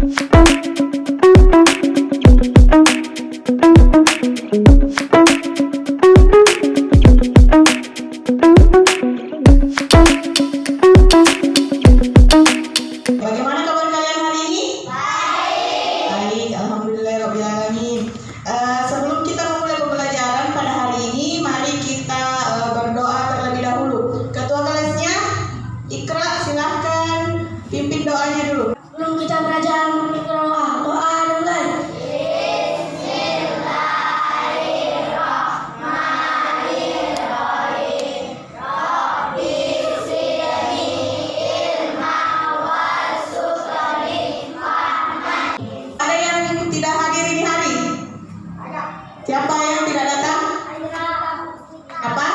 Bagaimana kabar kalian hari ini? Baik. Baik, alhamdulillahirobbilalamin. Sebelum kita memulai pembelajaran pada hari ini, mari kita berdoa terlebih dahulu. Ketua kelasnya, Ikra, silahkan pimpin doanya dulu. Sebelum kita belajar berdoa, doa dulu. Ada yang tidak hadir ini hari? Siapa yang tidak datang? Apa?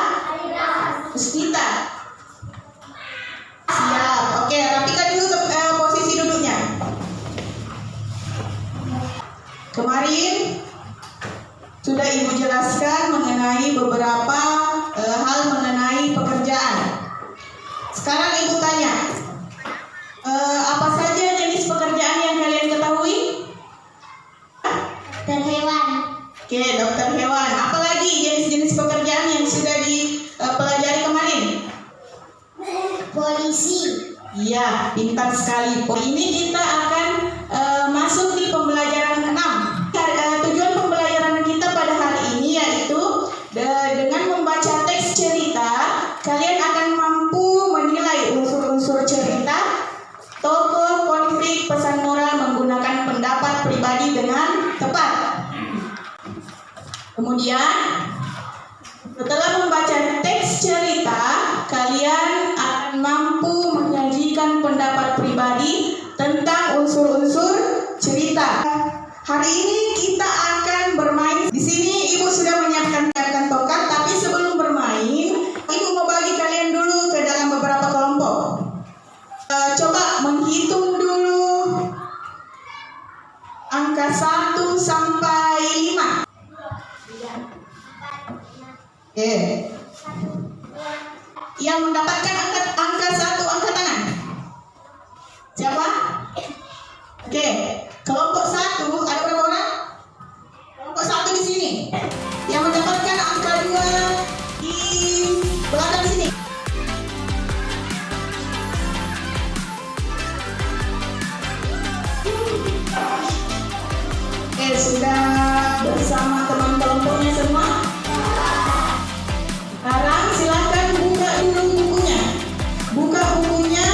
Puspita. Siap. Oke, rapikan dulu posisi duduknya. Kemarin sudah Ibu jelaskan mengenai beberapa hal mengenai pekerjaan. Sekarang Ibu tanya, apa saja jenis pekerjaan yang kalian ketahui? Dan hewan. Oke, dokter hewan. Apalagi jenis-jenis pekerjaan yang sudah dipelajari kemarin? Polisi. Iya, pintar sekali. Ini kita akan masuk di pembelajaran 6. Tujuan pembelajaran kita pada hari ini yaitu dengan membaca teks cerita, kalian akan mampu menilai unsur-unsur cerita, tokoh, konflik, pesan moral menggunakan pendapat pribadi dengan tepat. Kemudian, setelah membaca teks cerita, kalian akan mampu menyajikan pendapat pribadi tentang unsur-unsur cerita. Hari ini kita akan bermain. Di sini Ibu sudah menyiapkan tokat, tapi sebelum bermain, Ibu mau bagi kalian dulu ke dalam beberapa kelompok. Coba menghitung dulu angka 1 sampai 5. Oke. Yang mendapatkan angka 1 angkat tangan. Siapa? Oke. Kelompok 1 ada berapa orang? Kelompok 1 di sini. Yang mendapatkan angka 2 di belakang sini. Oke, sudah bersama teman kelompoknya semua? Sekarang silakan buka dulu bukunya. Buka bukunya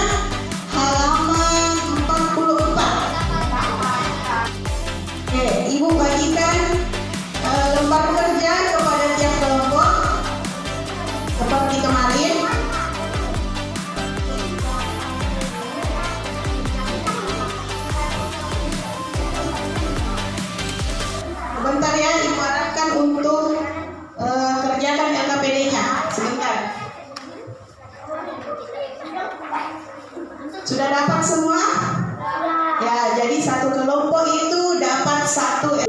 halaman 44. Oke, Ibu bagikan lembar kerja kepada tiap kelompok seperti kemarin. Sebentar ya, Ibu harapkan untuk kerjakan LKPD-nya. Sebentar. Sudah dapat semua? Ya, jadi satu kelompok itu dapat 1.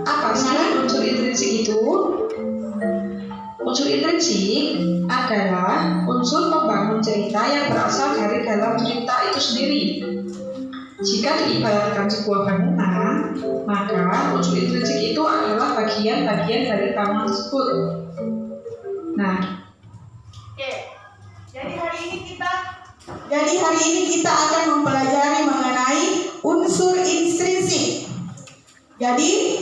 Apa sekarang unsur intrinsik itu? Unsur intrinsik adalah unsur pembangun cerita yang berasal dari dalam cerita itu sendiri. Jika diibaratkan sebuah bangunan, maka unsur intrinsik itu adalah bagian-bagian dari bangunan tersebut. Nah, oke. Jadi hari ini kita akan mempelajari mengenai unsur intrinsik. Jadi,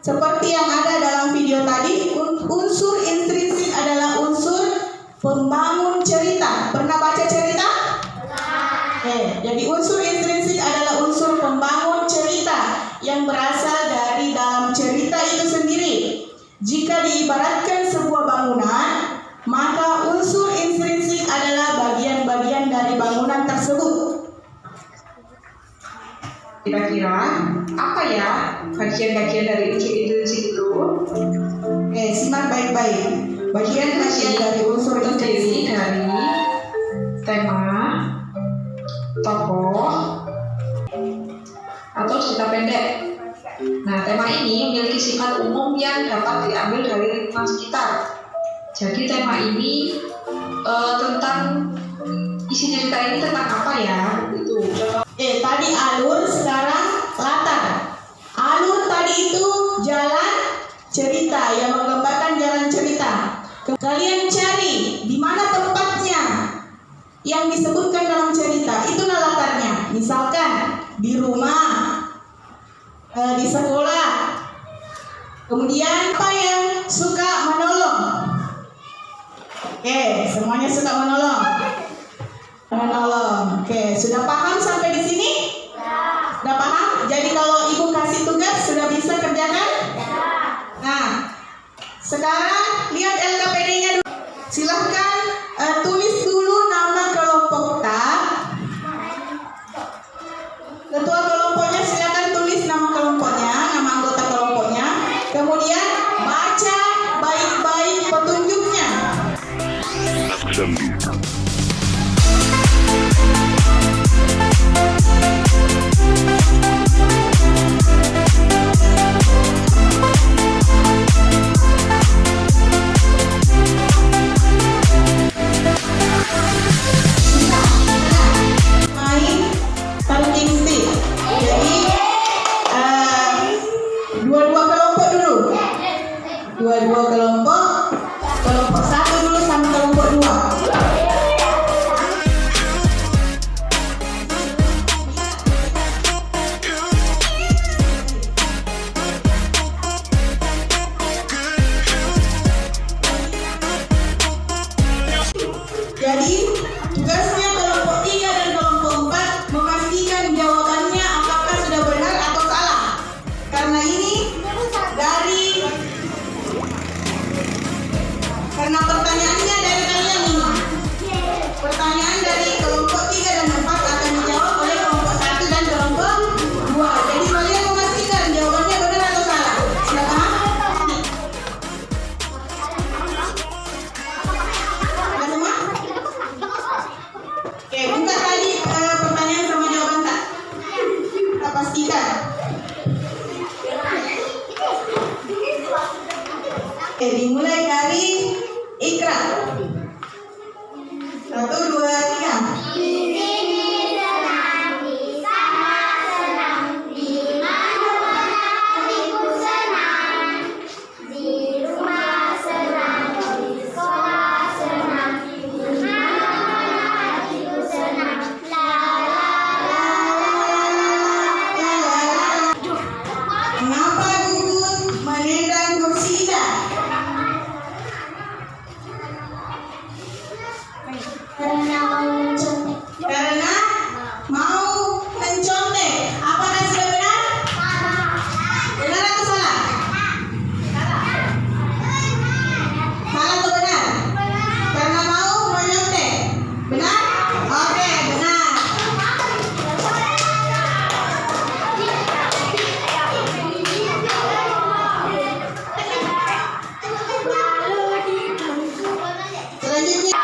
seperti yang ada dalam video tadi, unsur intrinsik adalah unsur pembangun cerita. Pernah baca cerita? Jadi unsur intrinsik adalah unsur pembangun cerita yang berasal dari dalam cerita itu sendiri. Jika diibaratkan sebuah bangunan, maka unsur intrinsik adalah bagian-bagian dari bangunan tersebut. Kira-kira apa ya bagian-bagian dari unsur intrinsik itu? Simak baik-baik. Bagian-bagian dari unsur intrinsik dari tema, tokoh, atau cerita pendek. Nah, tema ini memiliki sifat umum yang dapat diambil dari lingkungan sekitar. Jadi tema ini tentang isi cerita ini tentang apa ya? Itu. Tadi alur, sekarang Kalian cari di mana tempatnya yang disebutkan dalam cerita. Itulah latarnya. Misalkan di rumah, di sekolah. Kemudian apa yang suka menolong? Oke, semuanya suka menolong. Menolong. Oke, sudah paham sampai di sini? Sudah paham? Jadi kalau ibu kasih tugas sudah bisa kerjakan? Nah, sekarang lihat LKPD-nya dulu. Silahkan tulis dulu nama kelompok tak. Ketua kelompoknya silakan tulis nama kelompoknya, nama anggota kelompoknya. Kemudian baca baik-baik petunjuknya. Main tanding stick. Jadi dua-dua kelompok dulu. Dua-dua kelompok. Kelompok satu dulu sama kelompok dua. Jadi tugasnya kelompok 3 dan kelompok 4 memastikan jawabannya apakah sudah benar atau salah. Karena ini karena pertanyaannya dari kalian ini. Pertanyaan dari kelompok 3 dan 4 akan dijawab oleh kelompok 1 dan kelompok 2. Jadi kalian memastikan jawabannya benar atau salah. Sudah paham? Sudah semua? Oke, buka tadi pertanyaan sama jawaban tak? Kita pastikan. Oke, dimulai dari Ikra. 1, 2, 3. Mengapa Gugun menendang kursi Ida? Karena mau mencontek. Apakah sudah benar? Benar atau salah? Salah atau benar? Karena mau menyontek. Benar? Oke, benar. Selanjutnya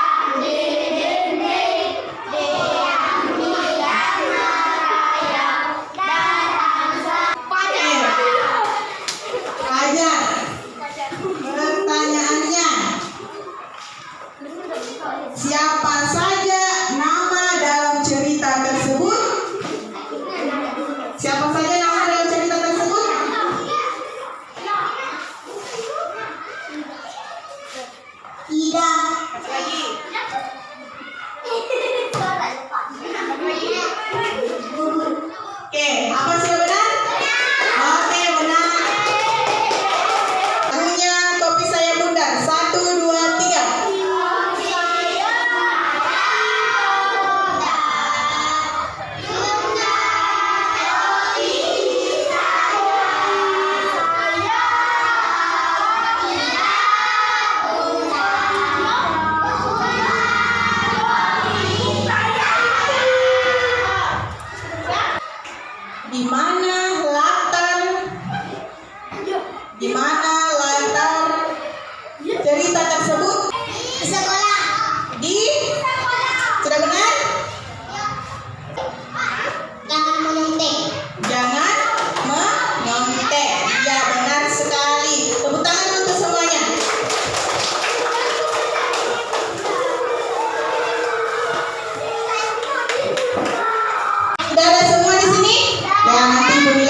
Fajar. Pertanyaannya, siapa saja nama dalam cerita tersebut? Siapa saja nama dalam cerita tersebut? Ida. Satu lagi. Oke, apa sudah benar? Oke, benar. Lagunya topi saya bundar. 1, 2, 3. Di mana latar cerita tersebut? Sekolah. Sudah benar? Jangan menyontek. Jangan menyontek. Ya, benar sekali. Tepuk tangan untuk semuanya. Sudah ada semua di sini? Ya, nanti Ibu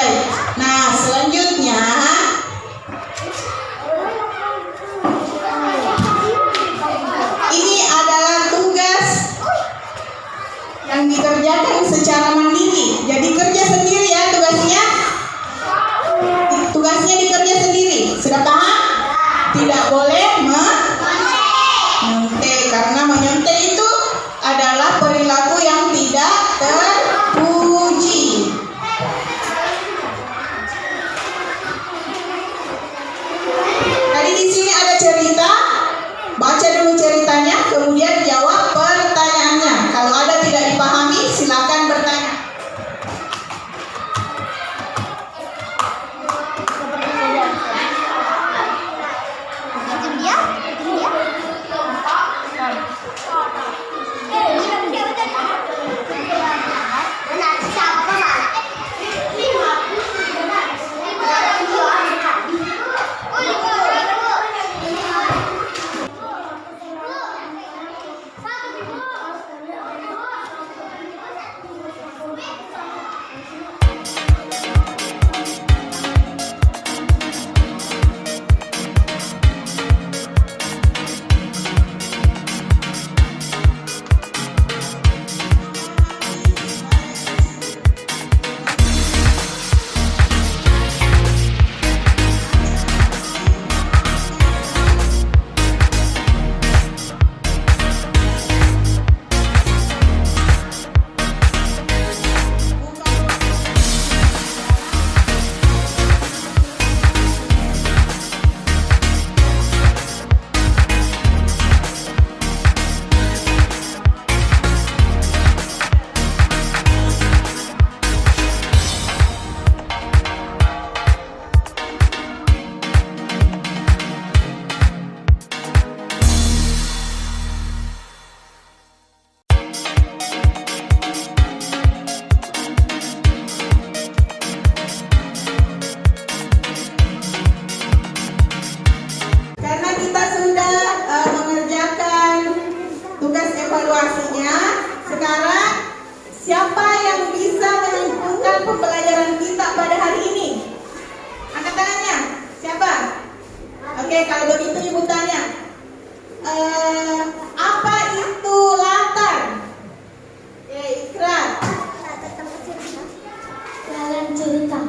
cerita.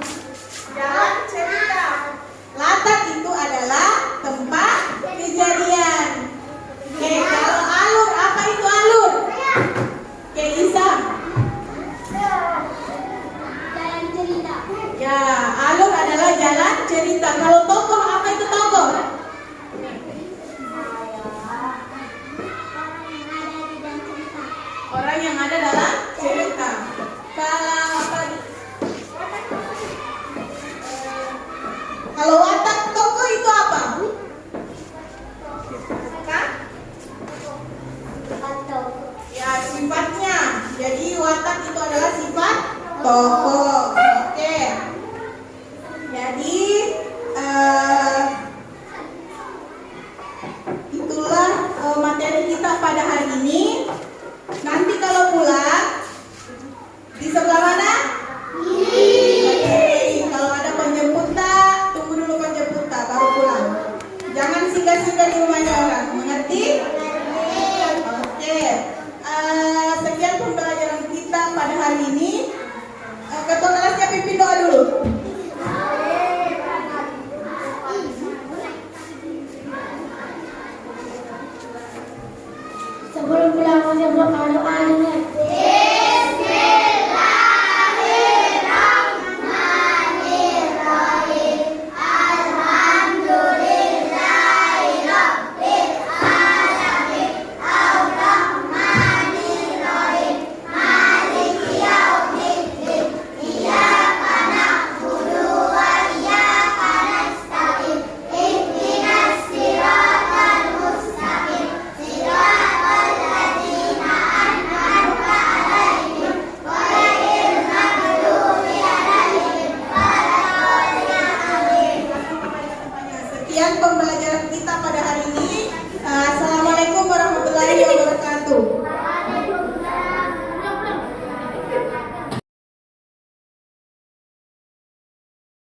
Jalan cerita. Latar itu adalah tempat kejadian. Oke, kalau alur, apa itu alur? Oke, Isam. Jalan cerita. Ya, alur adalah jalan cerita. Kalau tokoh, apa itu tokoh?